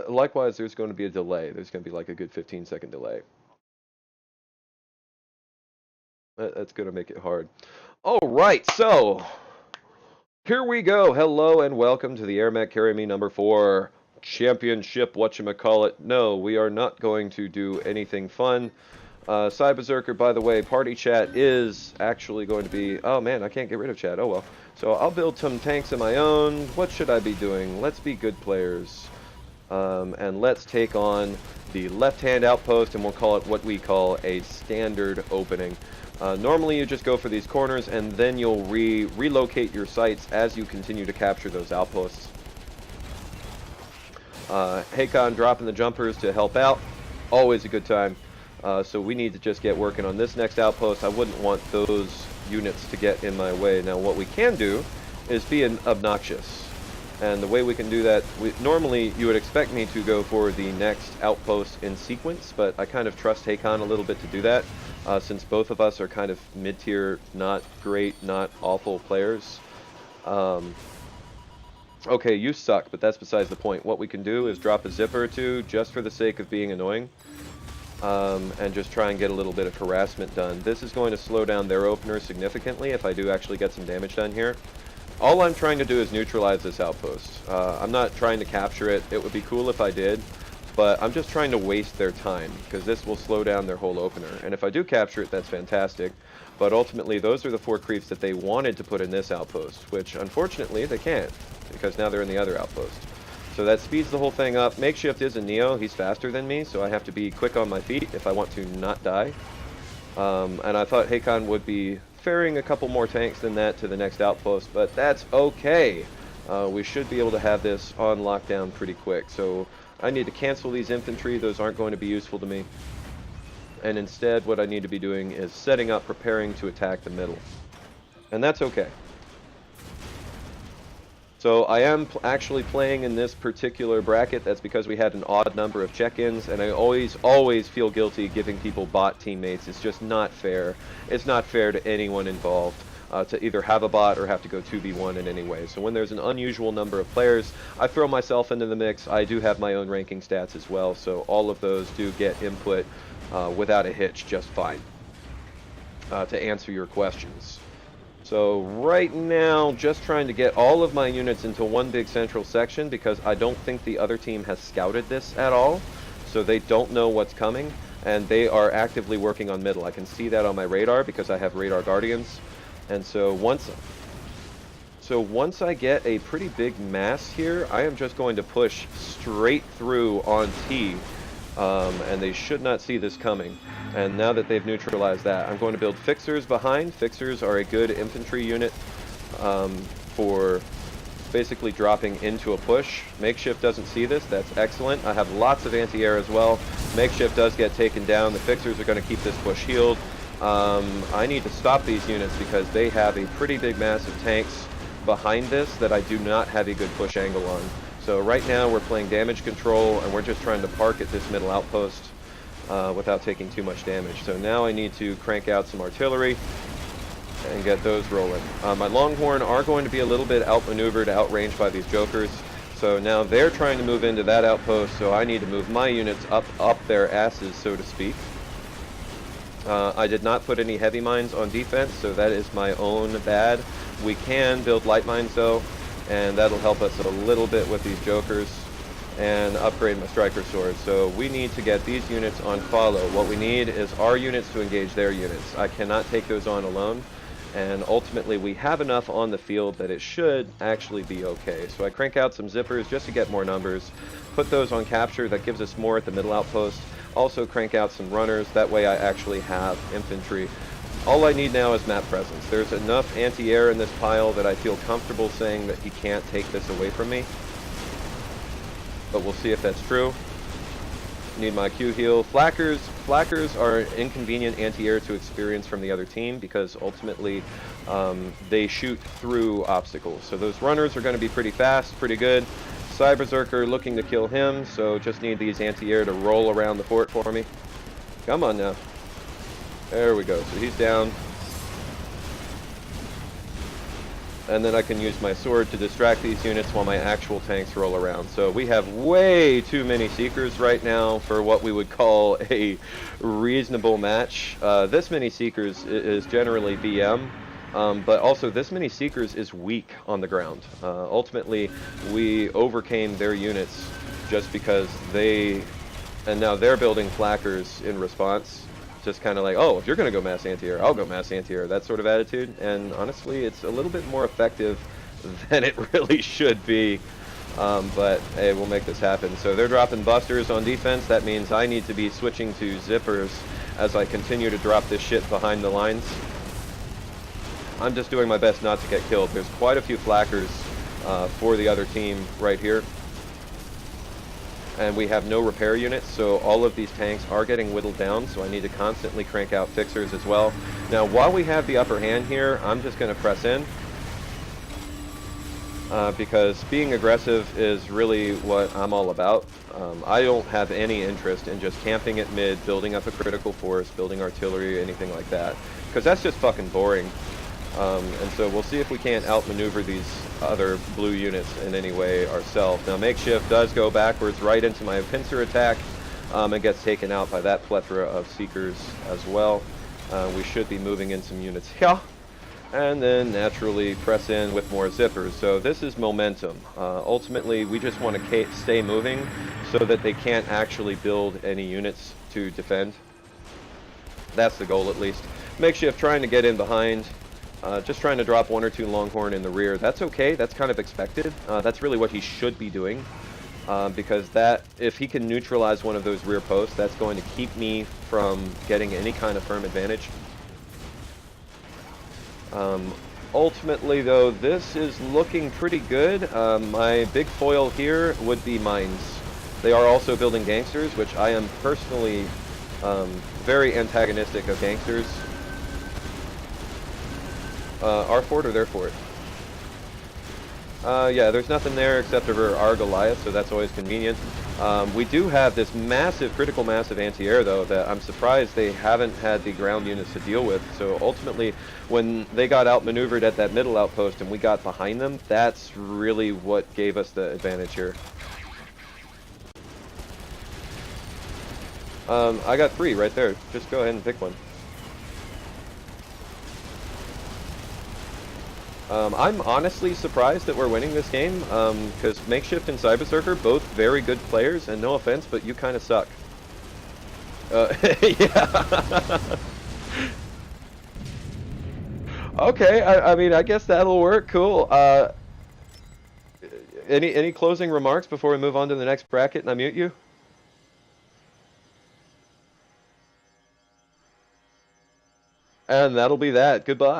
Likewise, there's going to be a delay. There's going to be like a good 15-second delay. That's going to make it hard. All right, so here we go. Hello and welcome to the Airmech Carry Me number 4 championship. Whatchamacallit? No, we are not going to do anything fun. PsiBerserker, by the way, party chat is actually going to be... Oh man, I can't get rid of chat. Oh well. So I'll build some tanks of my own. What should I be doing? Let's be good players. And let's take on the left-hand outpost, and we'll call it what we call a standard opening. Normally you just go for these corners, and then you'll relocate your sites as you continue to capture those outposts. Haakkon dropping the jumpers to help out. Always a good time. So we need to just get working on this next outpost. I wouldn't want those units to get in my way. Now what we can do is be obnoxious. And the way we can do that, normally you would expect me to go for the next outpost in sequence, but I kind of trust Haakkon a little bit to do that, since both of us are kind of mid-tier, not great, not awful players. Okay, you suck, but that's besides the point. What we can do is drop a zipper or two, just for the sake of being annoying, and just try and get a little bit of harassment done. This is going to slow down their opener significantly if I do actually get some damage done here. All I'm trying to do is neutralize this outpost. I'm not trying to capture it. It would be cool if I did, but I'm just trying to waste their time, because this will slow down their whole opener. And if I do capture it, that's fantastic. But ultimately, those are the 4 creeps that they wanted to put in this outpost, which unfortunately they can't, because now they're in the other outpost. So that speeds the whole thing up. Makeshift is a Neo. He's faster than me, so I have to be quick on my feet if I want to not die. And I thought Haakkon would be ferrying a couple more tanks than that to the next outpost, but that's okay. We should be able to have this on lockdown pretty quick. So I need to cancel these infantry. Those aren't going to be useful to me. And instead, what I need to be doing is setting up, preparing to attack the middle. And that's okay. So I am actually playing in this particular bracket. That's because we had an odd number of check-ins, and I always feel guilty giving people bot teammates. It's just not fair. It's not fair to anyone involved to either have a bot or have to go 2v1 in any way. So when there's an unusual number of players, I throw myself into the mix. I do have my own ranking stats as well, so all of those do get input without a hitch just fine to answer your questions. So right now, just trying to get all of my units into one big central section, because I don't think the other team has scouted this at all, so they don't know what's coming, and they are actively working on middle. I can see that on my radar because I have radar guardians, and so once I get a pretty big mass here, I am just going to push straight through on T, and they should not see this coming. And now that they've neutralized that, I'm going to build fixers behind. Fixers are a good infantry unit for basically dropping into a push. Makeshift doesn't see this. That's excellent. I have lots of anti-air as well. Makeshift does get taken down. The fixers are going to keep this push healed. I need to stop these units because they have a pretty big mass of tanks behind this that I do not have a good push angle on. So right now we're playing damage control, and we're just trying to park at this middle outpost without taking too much damage. So now I need to crank out some artillery and get those rolling. My Longhorn are going to be a little bit outmaneuvered, outranged by these jokers. So now they're trying to move into that outpost, so I need to move my units up their asses, so to speak. I did not put any heavy mines on defense, so that is my own bad. We can build light mines though, and that'll help us a little bit with these jokers, and upgrade my striker sword. So we need to get these units on follow. What we need is our units to engage their units. I cannot take those on alone, and ultimately we have enough on the field that it should actually be okay. So I crank out some zippers just to get more numbers, put those on capture. That gives us more at the middle outpost. Also crank out some runners, that way I actually have infantry. All I need now is map presence. There's enough anti-air in this pile that I feel comfortable saying that he can't take this away from me. But we'll see if that's true. Need my Q heal. Flackers are inconvenient anti-air to experience from the other team because ultimately they shoot through obstacles. So those runners are going to be pretty fast, pretty good. PsiBerserker looking to kill him, so just need these anti-air to roll around the fort for me. Come on now. There we go. So he's down. and then I can use my sword to distract these units while my actual tanks roll around. So we have way too many Seekers right now for what we would call a reasonable match. This many Seekers is generally BM, but also this many Seekers is weak on the ground. Ultimately, we overcame their units just because and now they're building flackers in response. Just kind of like, oh, if you're going to go mass anti-air, I'll go mass anti-air, that sort of attitude. And honestly, it's a little bit more effective than it really should be. But hey, we'll make this happen. So they're dropping busters on defense. That means I need to be switching to zippers as I continue to drop this shit behind the lines. I'm just doing my best not to get killed. There's quite a few flackers for the other team right here. And we have no repair units, so all of these tanks are getting whittled down, so I need to constantly crank out fixers as well. Now, while we have the upper hand here, I'm just going to press in. Because being aggressive is really what I'm all about. I don't have any interest in just camping at mid, building up a critical force, building artillery, anything like that. Because that's just fucking boring. And so we'll see if we can't outmaneuver these other blue units in any way ourselves. Now Makeshift does go backwards right into my pincer attack and gets taken out by that plethora of Seekers as well. We should be moving in some units here. And then naturally press in with more zippers. So this is momentum. Ultimately, we just want to stay moving so that they can't actually build any units to defend. That's the goal at least. Makeshift trying to get in behind. Just trying to drop one or two Longhorn in the rear. That's okay, that's kind of expected. That's really what he should be doing. Because if he can neutralize one of those rear posts, that's going to keep me from getting any kind of firm advantage. Ultimately though, this is looking pretty good. My big foil here would be mines. They are also building gangsters, which I am personally very antagonistic of gangsters. Our fort or their fort? Yeah, there's nothing there except for our Goliath, so that's always convenient. We do have this massive, critical massive anti-air, though, that I'm surprised they haven't had the ground units to deal with. So ultimately, when they got outmaneuvered at that middle outpost and we got behind them, that's really what gave us the advantage here. I got 3 right there. Just go ahead and pick one. I'm honestly surprised that we're winning this game, because Makeshift and PsiBerserker, both very good players, and no offense, but you kind of suck. Yeah. Okay, I mean, I guess that'll work, cool. Any closing remarks before we move on to the next bracket and I mute you? And that'll be that. Goodbye.